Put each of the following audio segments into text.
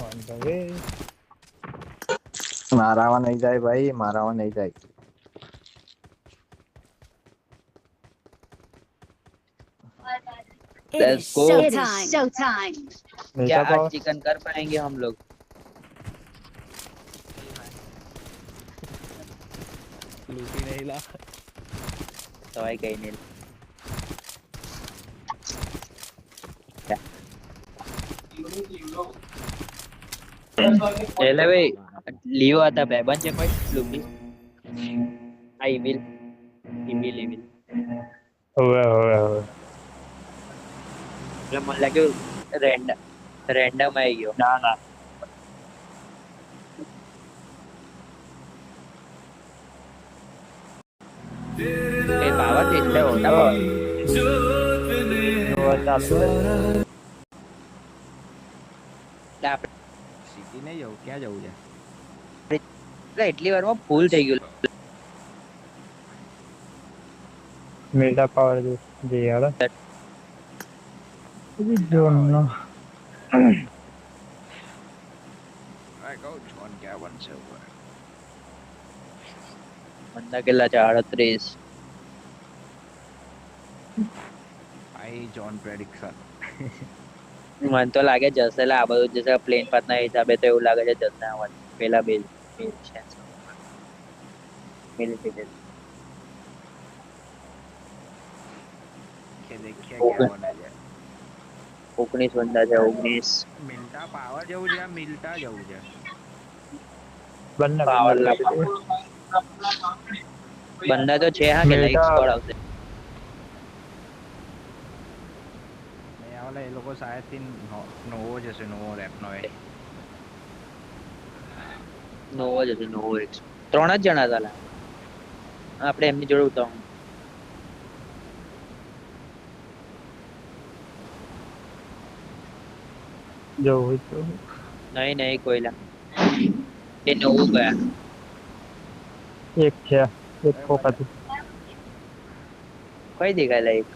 On the way. મારામાં નહીં જાય ભાઈ, મારામાં નહીં જાય. It is Let's go. showtime. क्या मीठा आज पाव चिकन कर पाएंगे हम लोग? लूटी नहीं ला. तो भाई कहीं नहीं. એટલે ભાઈ લીવો હતા ભાઈબંધ છે કોઈ લુકી આ ઈમિલ हुआ हुआ हुआ. એટલે મને લાગ્યું રેન્ડમ આવી ગયો ना ना. એ પાવર છે એટલે ઓટા પાવર हुआ चालू है. એટલે આપણે સિટી નહીં જવું ક્યાં જવું છે એટલે એટલી વારમાં ફૂલ થઈ ગયું मीठा पाव दे यार. अभी दोनों. I go John Gavin Silver. મંદા કેટલા છે 38 I John Prediction. મને તો લાગે જશે લા આ બધું જશે પ્લેન પાથના હિસાબે તો એવું લાગે છે જશે આવવાનું પેલા બે છે મિલિટરી કે દેખ્યા क्या होना है 19 બંદા છે 19 મિલતા પાવર જવું છે મિલતા જવું છે बनना પાવર બંદા તો છે હા કે લાઈક મિલતા- સ્કોર આવશે નહીં આવલે એ લોકો શાયદ થી નોવો જશે નોવો રેપનો એ નોવો જ હશે નોવો 3 જ જણા હતા લા આપણે એમની જોડે ઉતાવળ जो हुई तो નહીં કોઈલા એ નવું ગયા एक क्या एक को पति કઈ દેખાય લાઈક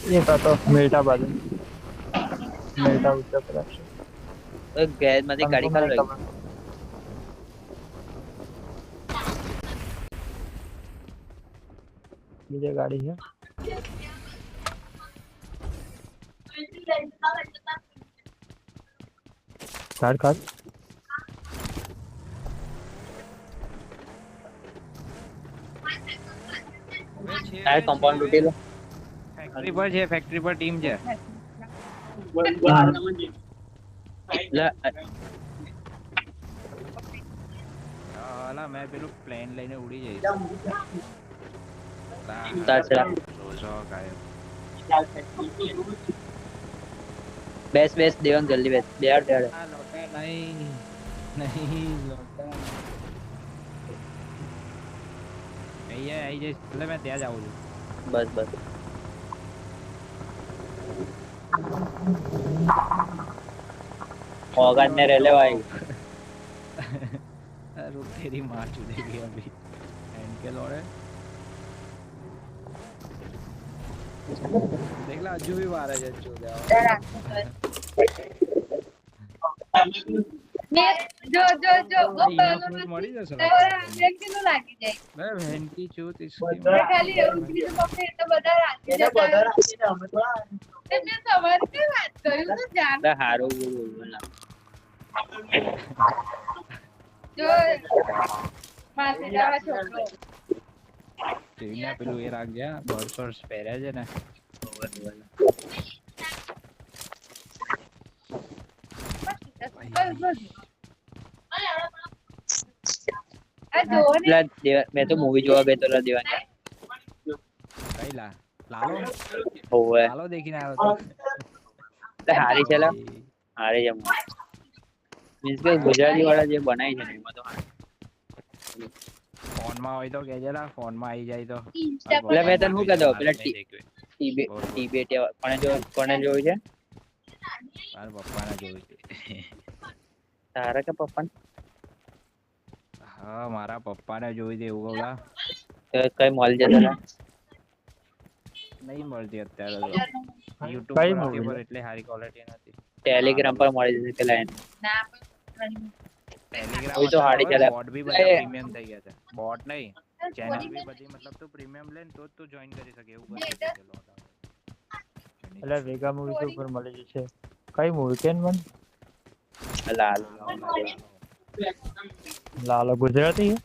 ये का तो मीठा बाजू मीठा उत्तर प्रदेश. ગેસ માંથી ગાડી ખાલી રહી बीजे गाड़ी है. काट काट. આ કમ્પાઉન્ડ તૂટી લો ફેક્ટરી પર ટીમ છે લા અલા મેં પેલું પ્લેન લઈને ઉડી જઈશ તાછડા રોજો કાય બેસ દેવાન જલ્દી બેસ બેડ આ લોટા નહીં લોટા આઈ જઈશ એટલે મેં ત્યાં જ આવું છું બસ ઓગન ને રેલે ભાઈ रुक तेरी मार चुदेगी अभी एंड के लौड़े देख ला अज्जू भी मारे जे चुदे જો मरी जैसे કેટલું લાગી જાય मैं बहन की चूत इसकी ખાલી એવું કીધું પપ્પા એટલે બધા રાખી જતા એટલે તમારે કઈ વાત કર્યું તો જાણ હારો જો માથે જવા છોકરો ટીના પેલું એ રાખ ગયા બર્સર્સ પહેર્યા છે ને મેં તો મૂવી જોવા ગયો તો દેવાન કઈ લા લાલો હોવે લાલો દેખીને આવ્યો તો હારી છે લા હારી છે મીન્સ કે ગુજરાતી વાળા જે બનાવી છે ને એમાં તો ફોન માં હોય તો કેજે લા ફોન માં આવી જાય તો ઇન્સ્ટા એટલે મેં તને શું કહેતો પેલા નહીં દેખ્યું. ટીબેટ કોને જોયું છે મારા પપ્પાને જોયું છે તારા કે પપ્પા હા મારા પપ્પાને જોઈ દે એવું ઓલા કઈ મોલ જતા હતા નહીં મળતી અત્યારે તો YouTube કઈ પર movie? હતી પણ એટલે સારી ક્વોલિટી નથી ટેલિગ્રામ પર મળી જશે પેલા એને. ના પણ ટેલિગ્રામ કોઈ તો હાડી ચાલે. બોટ બી બધા એ. પ્રીમિયમ થઈ ગયા છે બોટ નહીં ચેનલ બી બધી મતલબ તું પ્રીમિયમ લે ને તો જ તું જોઈન કરી શકે એવું કરી શકે છે લોટ આવે એટલે વેગા મૂવીઝ ઉપર મળી જશે. કઈ મૂવી કેન મન લાલ લાલો ગુજરાતી હે?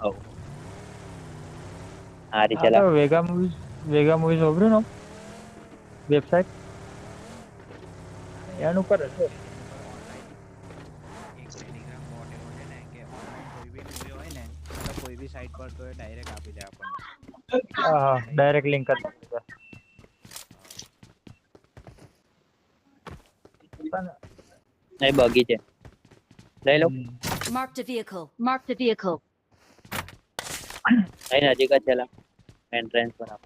હવ હારી હા ચલા તો વેગા મૂવીઝ ઓબર્યું ને વેબસાઇટ એનું પર હશે. એક ટેલિગ્રામ બોટ એવો છે ને કે ઓનલાઈન કોઈ બી મૂવી હોય ને તો કોઈ બી સાઇટ પર તો એ ડાયરેક્ટ આપી દે આપણને હા ડાયરેક્ટ લિંક કરી દીધા. નહીં બગી છે લઈ લો. Marked a vehicle. Marked a vehicle. અહીં નજીક જ ચલા એન્ટ્રન્સ પર આપ.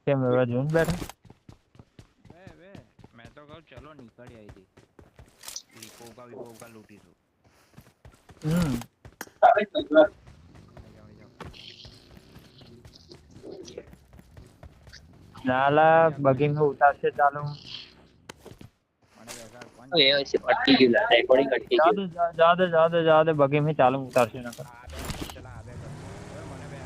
કેમ એવા જોઈને બેઠા? વે મેં તો કહું ચલો નીકળી આવી હતી વિપોકા લૂટીશું જાઓ. નાલા બગિંગ ઉતારશે ચાલુ. મને બેસાડ કોણ એ હશે અટકી ગયું લા રેકોર્ડિંગ અટકી ગયું. જા દે બગિંગ में ચાલુ ઉતારશે નકર. આ બે ચલા આ બે કર મને બે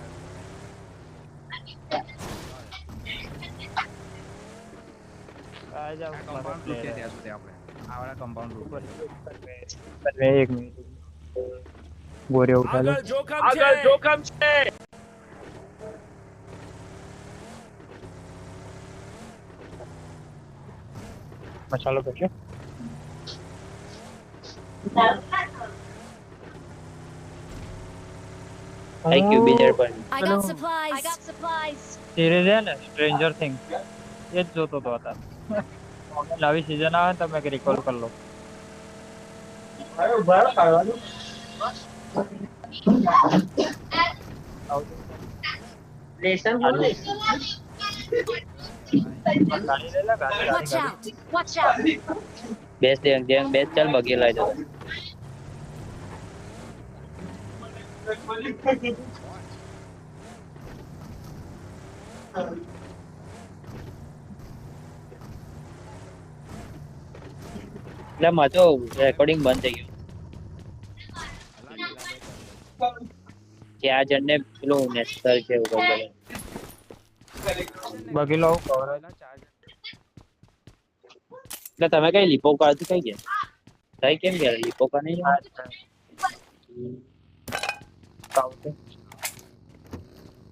આ જાવ કમ્પાઉન્ડ લૂટે ત્યાં સુધી આપણે આ વાળા કમ્પાઉન્ડ લૂટે મેં 1 મિનિટ ગોરે ઉઠા લો. આગળ જોખમ છે મસાલો કરશે. થેન્ક યુ બીજર પર I got supplies. I got supplies. Series હે ને સ્ટ્રેન્જર થિંગ એ જ જોતો તો હતા. નવી સીઝન આવે તો મેં રિકોલ કરી લો. ગાડી લઈ લે, ગાડી. Watch out. Watch out. બેસ દે જેમ બેસ ચાલ બગી લઈ જતો. એટલે માં તો રેકોર્ડિંગ બંધ થઈ ગયું. ત્યાં જણને પેલું નેસ્ટર છે એવું બધું. બગી લો કવર. એટલે તમે કઈ લીપો કાઢી કઈ ગયા કઈ કેમ ગયા લીપો કા નહીં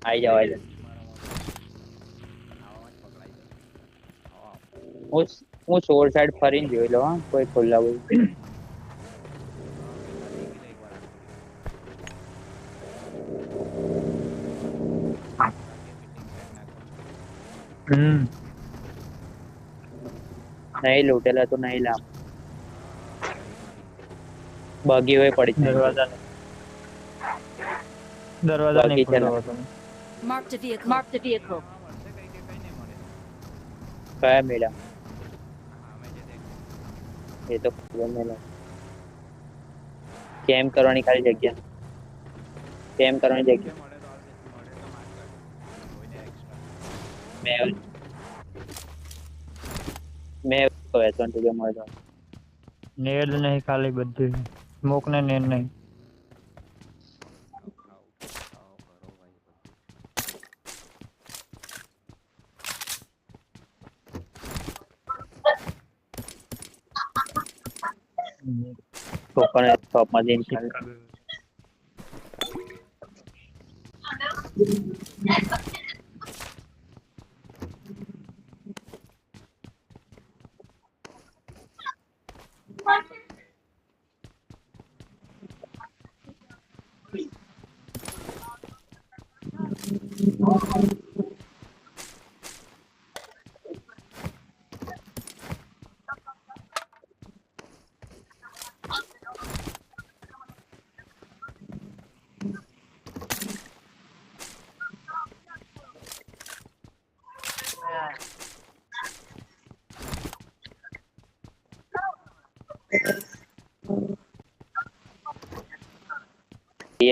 આઈ જાવ હું સોર સાઈડ ફરીને જોઈ લો હા કોઈ ખુલ્લા બોલ નહીં લૂટેલા તો નહીં લાવ બગી હોય પડી છે. દરવાજા બાકી નહીં છે ને. ખોલતો હતો. Marked a vehicle. Marked a vehicle. કયા મેળા એ તો ખબર મેળા કેમ કરવાની ખાલી જગ્યા કેમ કરવાની જગ્યા મેં વેચવાનું જગ્યા મળે નેડ નહીં ખાલી બધું સ્મોક ને નેડ નહીં. કોકોનટ શોપમાં જઈને ખાલી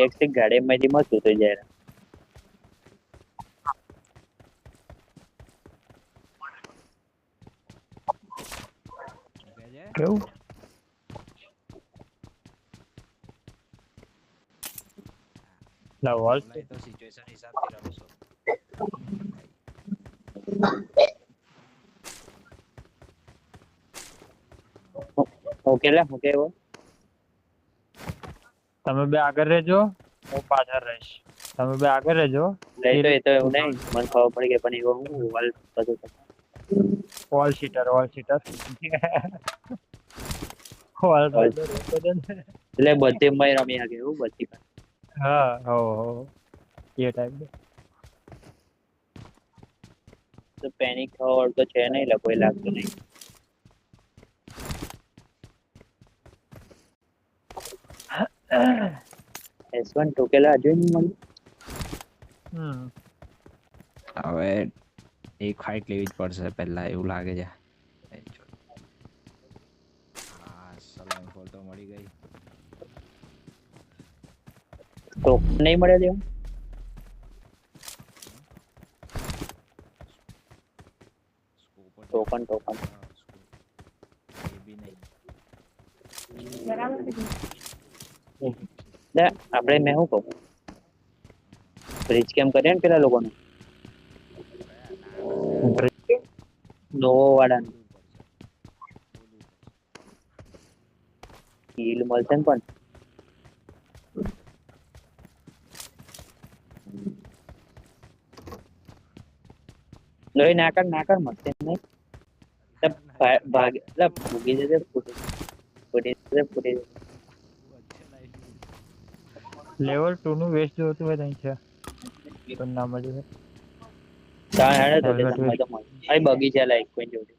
એક ગાડીમાંથી મસ્ત ઉતરી જાય કેવું વોલ બોલાય તો સિચ્યુએશન હિસાબથી રમશો. ઓકે લે ઓકે એવો તમે બે આગળ રહેજો હું પાછળ રહીશ તમે બે આગળ રહેજો લઈ તો એ તો એવું નહીં મને ખબર પડી કે પણ એવો હું વોલ બધું વોલ શીટર વોલ એટલે બધી મય રમી શકે એવું બધી હા હો એ ટાઈપ તો પેનિક થવા તો છે નહીં એટલે કોઈ લાગતું નહીં. S1 ટોકેલા હજુ નહીં મળ્યું. હવે એક ફાઇટ લેવી જ પડશે પહેલા એવું લાગે છે. હા સલામ ફોર તો મળી ગઈ. તો નહીં મળે દેવું ટોકન ટોકન એ બી નહીં. લે આપણે મેં શું કહું બ્રિજ કેમ કરીએ ને પેલા લોકોને નોવો વાળાને હીલ મળશે ને પણ લોહી નાકર મળશે નહીં ભાગ એટલે ભૂગી જશે ફૂટી જશે લેવલ 2 નું વેસ્ટ જોતું હોય ત્યાં છે પણ ના મળે ચાલ હેડે તો તમારે તો મળે આઈ બગીચા લાઈક કોઈ જોડે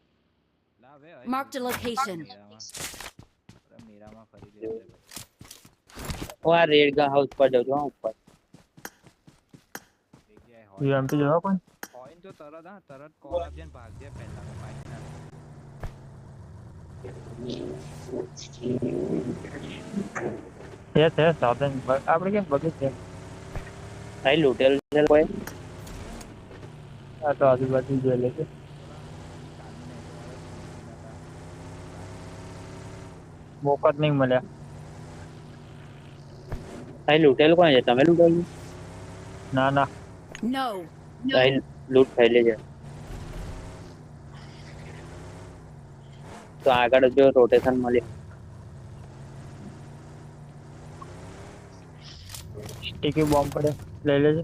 લાવે Marked a location. મીરામાં ફરી લેવું છે. હું આ રેડ ગા હાઉસ પર જાઉં છું હા ઉપર જગ્યાએ હોય યુએમપી જોવા કોઈ હોય ને તો તરત હા તરત કોલ આપજે ને ભાગજે પહેલા તો બાઈક ના છે સાધન આપણે કેમ બગીચ છે આઈ લૂટેલ છે કોઈ આ તો આજુબાજુ જોઈ લે છે મોકત નહીં મળ્યા આઈ લૂટેલ કોણ છે તમે લૂટેલ ના ના No. આઈ લૂટ થઈ લેજે તો આગળ જો રોટેશન મળે સ્ટીકી બોમ્બ પડે લઈ લેજે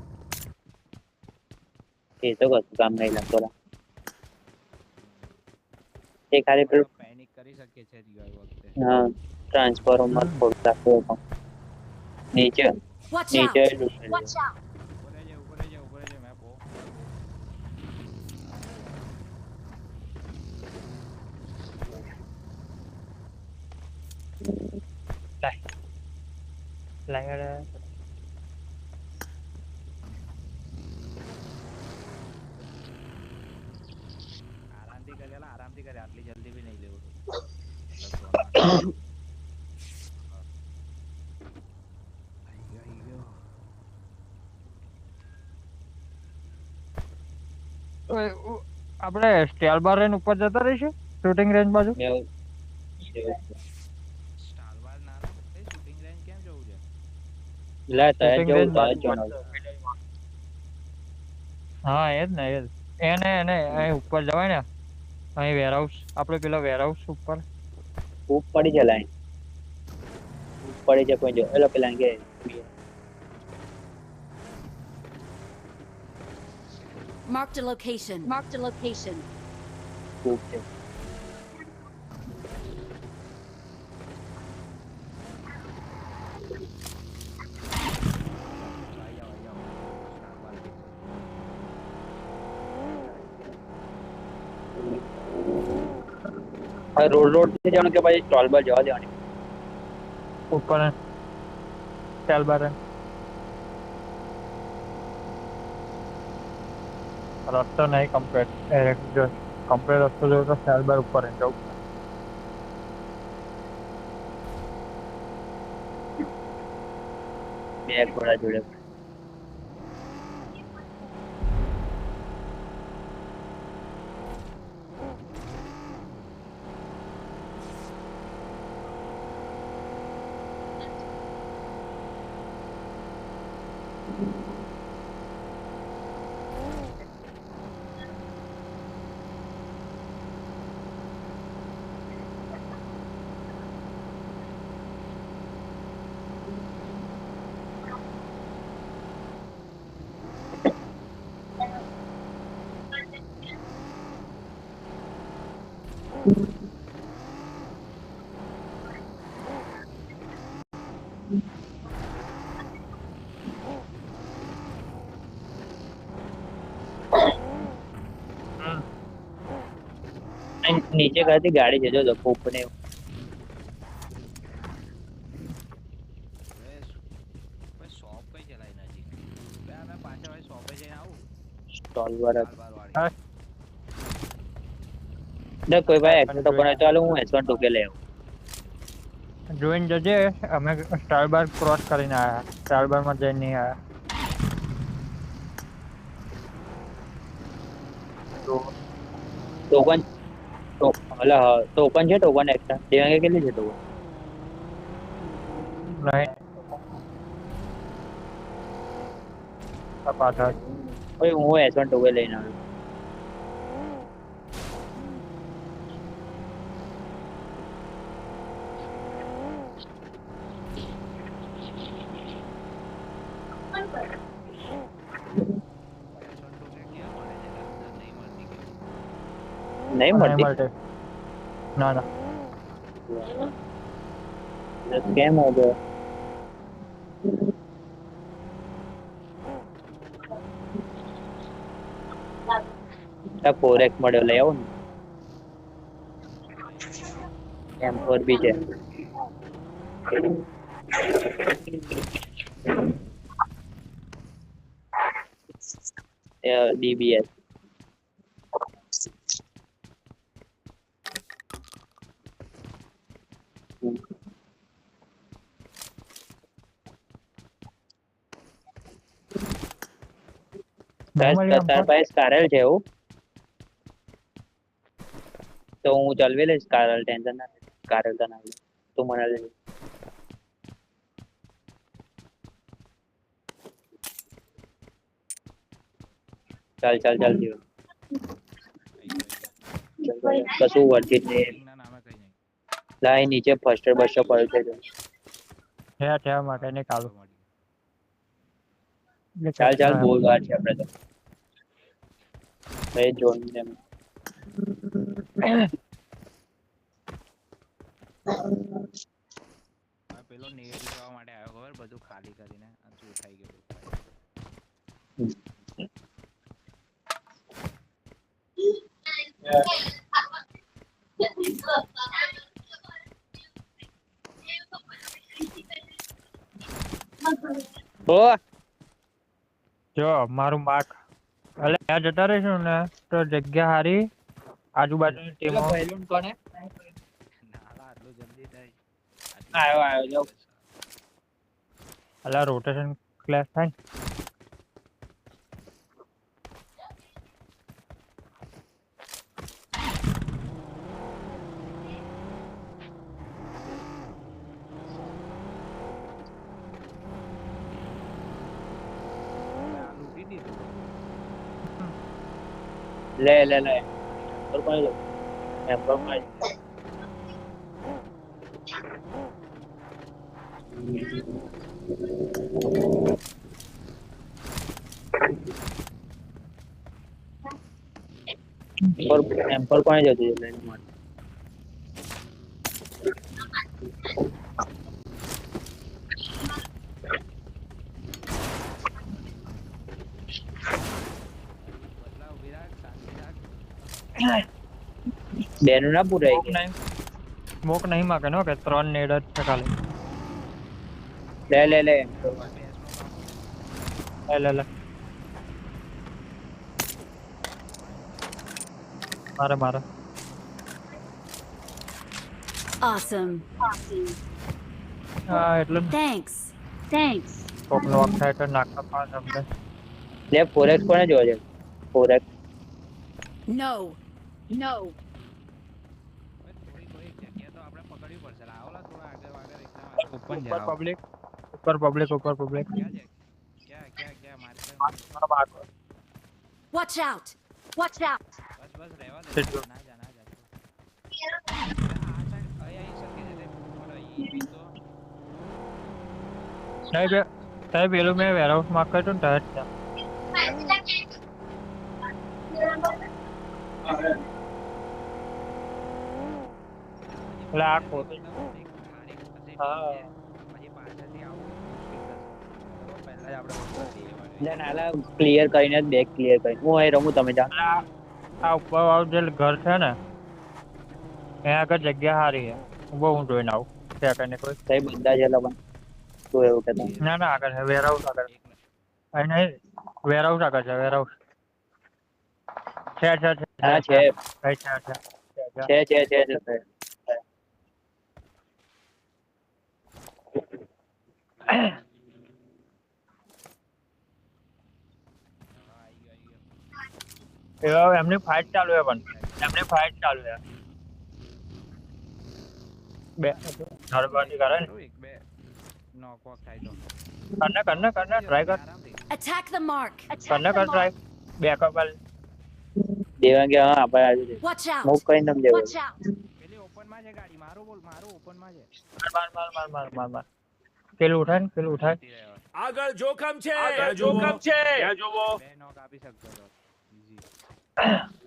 એ તો કશું કામ નહીં લાગતો એ ખાલી પેલું પેનિક કરી શકીએ છે રીવાઈ વખતે હા ટ્રાન્સફોર્મર થોડું રાખવું હતું નીચે Watch નીચે out. લૂટ થઈ Watch out. ઉપર રહેજે મેં બહુ લાય આરામથી કરે આટલી જલ્દી બી નહીં લેવું આપણે સ્ટેલ બાર રેન ઉપર જતા રહીશું શૂટિંગ રેન્જ બાજુ સ્ટારબાર ના શૂટિંગ રેન્જ કેમ જવું છે લે તય Shooting જવું range તય બાજુ જવાનું હા એ જ ને એ જ એને અહીં ઉપર જવાય ને અહીં વેરહાઉસ આપણે પેલા વેરહાઉસ ઉપર ખૂબ પડી છે લાઈન ખૂબ પડી છે કોઈ જો એલો પેલા કે Marked a location. Marked a location. ખૂબ છે રોડ થી જવાનું કે પછી સ્ટોલ પર જવા દેવાની ઉપર સ્ટેલ બાર રેન રસ્તો નહીં કમ્પ્લીટ જો કમ્પ્લીટ રસ્તો જોયો તો સ્ટેલ બાર ઉપર જવું બે ઘોડા જોડે અને નીચે ખાતી ગાડી છે જો તો કોપ ને હવે શોપ કઈ ચલાવી નજીક બે અમે પાછળ વાળી શોપે જઈને આવું સ્ટોલ વાળા બાર વાળી હા. જો કોઈ ભાઈ એક્શન તો પણ ચાલો હું S1 ટોકે લઈ આવું જોઈને જજે અમે સ્ટાર બાર ક્રોસ કરીને આયા સ્ટાર બાર માં જઈને નહીં આયા ટોકન ટોકન છે ટોકન એક્શન દેવાંગે કેટલી છે ટોકન નહીં આ પાછળ ઓય હું S1 ટોકે લઈને આવ્યો નહીં નહીં મળતી મળતી ના ના કેમ હો ગયો આ 4x મળ્યો લઈ આવો ને M4 બી છે DBS તાર પાસે સ્કારલ છે એવું તો હું ચલવી લઈશ સ્કારલ ટેન્શન ના સ્કારલ તો ના લે તું મને લે ચાલ ચાલ ચાલ જીવ કશું વર્તી જ નહીં ના નામે કઈ નહીં લાઈ નીચે ફર્સ્ટર બસ્ટર પડ્યું છે જો. થયા માટે નહીં કાલું ચાલ ચાલ બહુ વાર છે આપણે તો ભાઈ જોન ને પેલો નેટ લેવા માટે આવ્યો ખબર બધું ખાલી કરીને આ શું થઈ ગયું ઓ જો મારું માર્ક એટલે ત્યાં જતા રહીશું ને તો જગ્યા હારી આજુબાજુની ટીમો નાલા આટલું જલ્દી થાય આવ્યો જો એટલે રોટેશન ક્લાસ થાય ને. આ લૂંટી દીધું લે લે લે પર પાઈ લો એમ પર પાઈ પર એમ પર પાઈ જતું એટલે એની માટે બદલાવ વિરાટ શાંતિ રાખ બેનું ના પૂરાઈ ગયા સ્મોક નહીં માગે ને કે 3 નેડ જ છે ખાલી લે લે લે લે મારે Awesome. હા એટલે Thanks. કોક નોક થાય તો નાખતા પાસ અમને લે 4x કોને જોવા છે 4x No. થોડી કોઈ જગ્યા તો આપણે પકડવી પડશે લાવલા થોડા આગળ એકદમ ઓપન ઉપર જાવ પબ્લિક ક્યાં મારે Watch out. બસ રહેવા દે ના જા આ સાઈડ અહીં શકે છે તે પર અહીં બી તો સાહેબ પેલું મેં વેરહાઉસ માં કર્યું ને તરત એટલે આ ખોટી હા પછી પાછળથી આવું મુશ્કેલ થશે. તો પહેલા જ આપણે બંધ કરી દઈએ વાળી. એટલે નાલા ક્લિયર કરીને જ બેક ક્લિયર કરી હું અહીં રમું તમે જાઓ. એટલે આ ઉપર વાળું જે ઘર છે ને ત્યાં આગળ જગ્યા સારી છે. હું જોઈને આવું છે કઈને કોઈ કઈ બધા છે લોકો શું એવું કહેતા ના ના આગળ છે વેરહાઉસ આગળ અહીં નહીં વેરહાઉસ આગળ છે વેરહાઉસ છે હા છે કઈ છે. એમની ફાઇટ ચાલુ છે પણ એમની ફાઇટ ચાલુ છે બે ધરબાજી કરે ને એક બે નોક વોક થાય તો કરને ટ્રાય કર આરામથી. Attack the mark. કરને કર ટ્રાય બેકઅપ વાલ દેવાંગે હા આપણે આજે Watch out. મૂવ કરીને તમે દેવો. Watch out. પેલી ઓપન માં છે ગાડી મારું બોલ મારું ઓપન માં છે. માર પેલું ઉઠાય જતી રહ્યો. આગળ જોખમ છે ત્યાં જોવો બે નોક આપી શકતો હતો ઈઝી.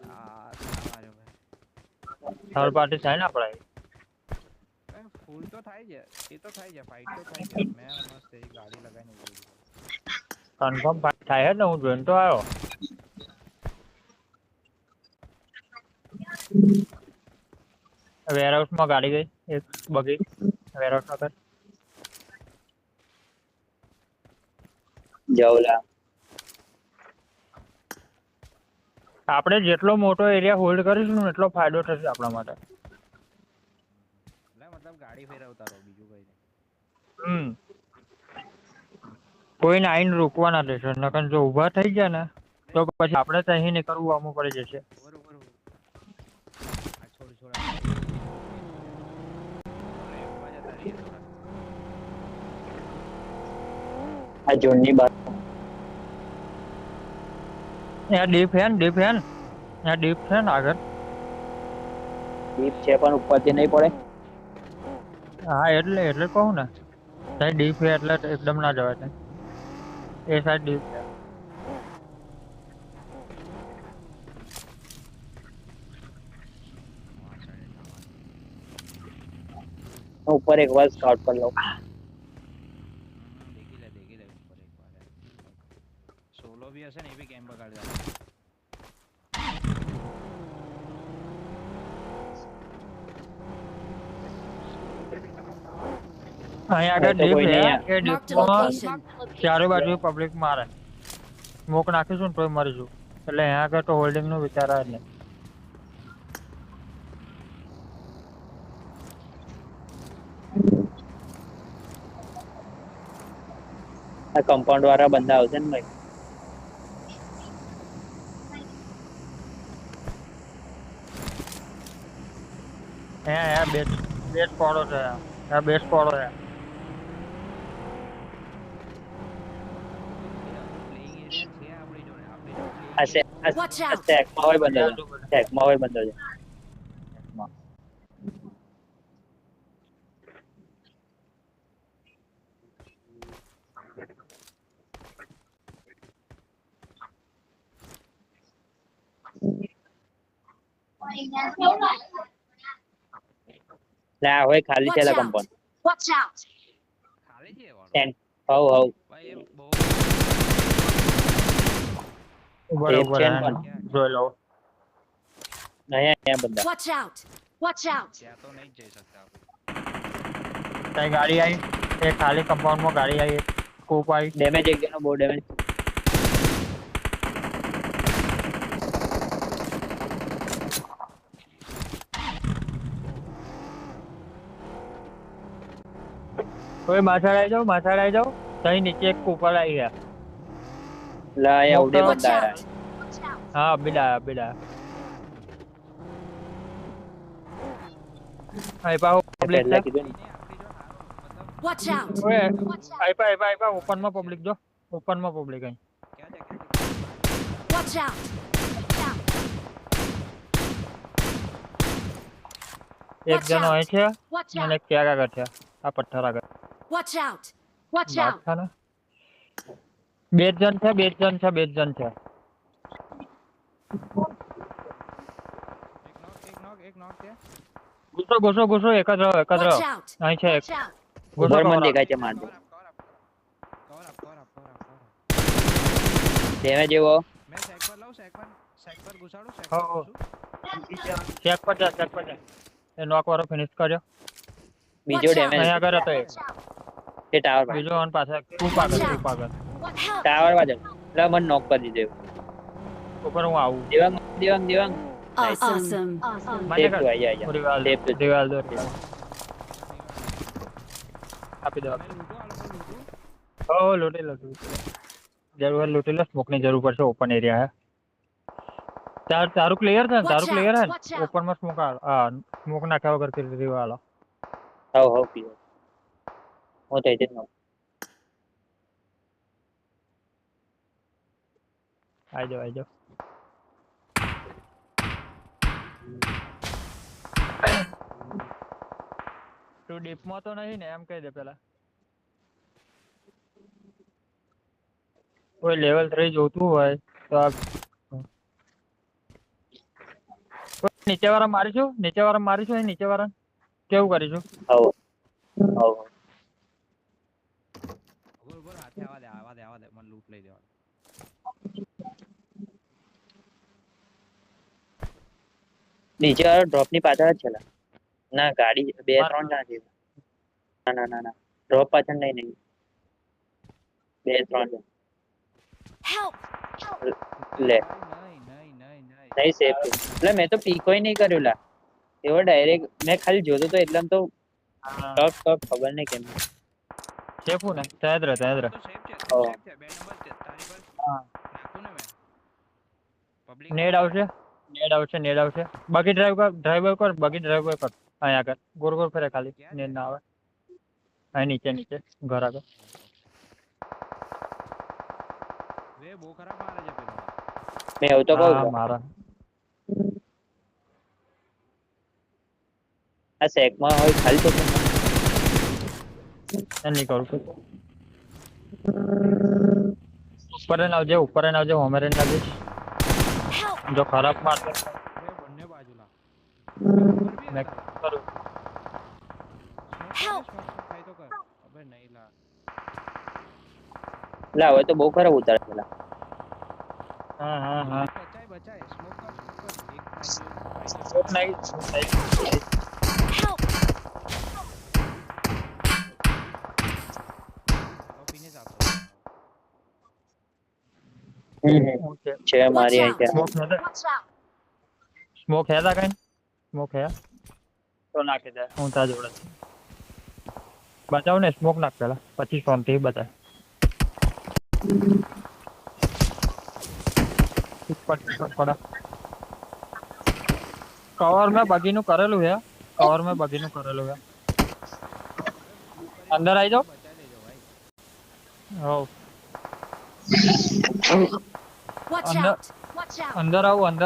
આ માર્યો ભાઈ. થર્ડ પાર્ટી થાય ને આપણે ફૂલ તો થાય છે એ તો થાય છે ફાઇટ તો થાય છે. મેં મસ્ત એવી ગાડી લગાવીને ઉભો છું. કન્ફર્મ ફાઇટ થાય ને હું જોઈને તો આવ્યો વેરહાઉસ માં ગાડી ગઈ એક બગી વેરહાઉસ આગળ જવલા આપણે જેટલો મોટો એરિયા હોલ્ડ કરીશું ને એટલો ફાયદો થશે આપણા માટે એટલે મતલબ ગાડી ફેરવતા રહો બીજું કઈ નહીં. કોઈને આઈને રોકવા ના દેશો નકર જો ઊભા થઈ ગયા ને તો પછી આપણે તો અહીં નીકળવું અમુક પડી જશે બરોબર આ છોડ આ ઝોનની બહાર ત્યાં ડીપ છે ને ત્યાં ડીપ છે ને આગળ દીપ છે પણ ઉપરથી નહીં પડે. હા એટલે કહું ને ત્યાં ડીપ છે એટલે એકદમ ના જવાય ત્યાં એ સાઈડ ડીપ છે હું ઉપર એક વાર સ્કાઉટ કરી લઉં. દેખી લે ઉપર એક વાર સોલો બી હશે ને એ બી કેમ બગાડી દે. અહીંયા આગળ તો ડીપ કોઈ છે નહીં. એ Marked a ડીપમાં location. ચારે બાજુ પબ્લિક મારે સ્મોક નાખીશું ને તોય મરીશું એટલે અહીંયા આગળ તો હોલ્ડિંગ નું વિચાર જ નહીં આ કમ્પાઉન્ડ વાળા બંદા આવશે ને ભાઈ. અહીંયા બેસ્ટ પડો છે આ બેસ્ટ પડો છે પ્લેઇંગ એરિયા છે આપણી જોડે આ સે Watch out. સ્ટેકમાં હોય બંદો છે. સ્ટેકમાં હોય બંદો છે. ના હોય ખાલી છે Watch out. Compound. Watch out. ખાલી છે વાળો ટેન્ટ હવ ભાઈ એ બહુ ઉભો એ ઉભો છે ને જોઈ લો અહીંયા બંદા. Watch out. Watch out. ત્યાં તો નહીં જ જઈ શકતા આપણે. કઈ ગાડી આવી એ ખાલી કમ્પાઉન્ડ માં ગાડી આવી સ્કોપ આવી ડેમેજ એક જણો બહુ ડેમેજ. કોઈ માથાડ આવી જાઓ તઈ નીચે એક ઉપર આવી ગયા લા અહીંયા ઉડે Watch બંદા out. આવ્યા. Watch out. હા બીડા આઈ પાહો પબ્લિક પહેલા કીધું ને. Watch out. ઓએ Watch out. આઈ પા ઓપન માં પબ્લિક જો ઓપન માં પબ્લિક અહીં ક્યાં છે Watch out. Watch out. એક જણો અહીં છે Watch અને out. ક્યાં આગળ છે આ પથ્થર આગળ Watch out. Watch વાત out. છે ને બે જ જણ છે એક નોક છે ઘૂસો એક જ રહો Watch out! અહીં છે એક Watch out! ઘૂસો ઉપર મને cover દેખાય છે માર દે કવર આપ. ડેમેજ એવો મેં સેક પર લાવ સેક પર ઘુસાડું સેક હો, પર હો. ઘુસું. ચેક પર જા એ નોક વાળો ફિનિશ કર્યો બીજો Watch out. ડેમેજ અહીંયા આગળ હતો એક તે ટાવર પર બીજો ઓન પાસે તું પાગલ Help! ટાવર બાજુ એટલે મને નોક કરી દીધો ઉપર હું આવું દેવાંગ Awesome! મને સેફ કર આઈ જા રિવાલ Safe to- રિવાલ દો આપી દો તમે લૂંટો આ લોકો લૂંટો. હો લૂટી લો લૂટી લો સ્મોક ની જરૂર પડશે ઓપન એરિયા હે તારું ક્લિયર છે ને Watch તારું out, ક્લિયર હે watch out. ઓપન માં સ્મોક હા સ્મોક નાખ્યા વગર કરી રિવાલ હવ પીઓ હું થઈ જઈ આઈ જાઓ તું ડીપમાં તો નહીં ને એમ કહી દે પેલા કોઈ લેવલ 3 જોતું હોય તો નીચે વાળા મારીશું નીચે વાળા કેવું કરીશું હવ બોલ હાથે આવા દે મને લૂંટ લઈ દેવા. નીચે વાળો ડ્રોપ ની પાછળ જ છે લા. ના ગાડી 2-3 જણા છે ના ડ્રોપ પાછળ નહીં 2-3 જણા Help! લે નહીં. નહીં સેફ છે એટલે મેં તો પીકોય નહીં કર્યું લા એવો ડાયરેક્ટ મેં ખાલી જોતો તો એટલે તો ટક ખબર નહીં કેમ સેફું ને ત્યાં જ રહે તો સેફ છે હો. સેફ છે 2 નંબર છે તારી પર હા નાખું ને મેં પબ્લિક નેડ આવશે બગી ડ્રાઈવ કર અહીંયા આગળ ગોળ ફરે ખાલી નેડ ના આવે અહીં નીચે ઘર આગળ વે બહુ ખરાબ મારે છે પેલો. મેં એવું તો કહું હા છું. મારા આ સેકમાં હોય ખાલી તો એમ નહીં કરું ઉપર આવજે હોમેરેન આવજે Help! જો ખરાબ મારતો વે બંને બાજુ લા. મેં કરું Help! ખાઈ તો કર. અબે નહીં લા. લા હવે તો બહુ ખરાબ ઉતારે છે લા. હા બચાય સ્મોક કર એક નાખ્યું. સ્કોપ નહીં Help! ફિનિશ આપો. છે મારી અહીં છે સ્મોક નથી Watch out! સ્મોક હે તા કઈ સ્મોક હે તો નાખી દે હું તા જોડે છું. બચાવ ને સ્મોક નાખ પેલા પછી શાંતિ બતાય કવર મેં બગીનું કરેલું હે અંદર આવી જાઓ હો Watch Under- out! Watch out! અંદર આવું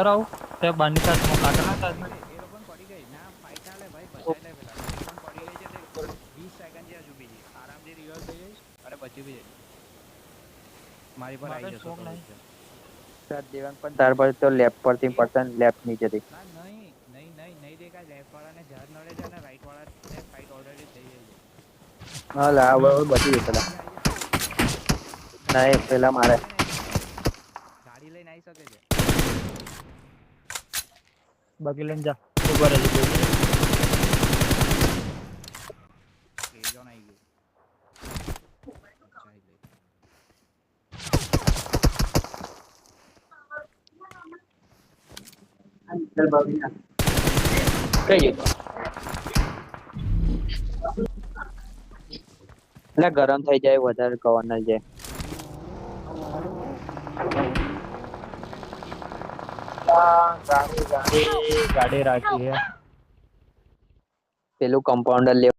તે બાંધી કા સ્મોક નાખેલા તા એ લોકોને પડી ગઈ ના ફાઈટ ચાલે ભાઈ બચાઈ લે પેલા એ લોકોને પડી ગઈ છે તે 20 સેકન્ડ છે હજુ બીજી આરામથી રિવાઇવ થઈ જઈશ અને બચી બી જઈશ મારી પર આવી જશો તો નહીં. સર દેવાંગ પણ તાર પર તો લેફ્ટ પરથી પર્સન લેફ્ટ નીચેથી ના નહીં દેખાય લેફ્ટ વાળાને ઝાડ નડે છે અને રાઈટ વાળાને ફાઈટ ઓલરેડી થઈ ગઈ છે હા લા હવે બચી ગઈ પેલા ના એ પેલા મારે ગાડી લઈને આવી શકે છે બગી લઈને જા ઉભા રહેજે કેજોન આવી ગયું બચાઈ લે કઈ ગયું એટલે ગરમ થઈ જાય વધારે કવર ન જાય ગાડી રાખી હે પેલું કમ્પાઉન્ડર લેવા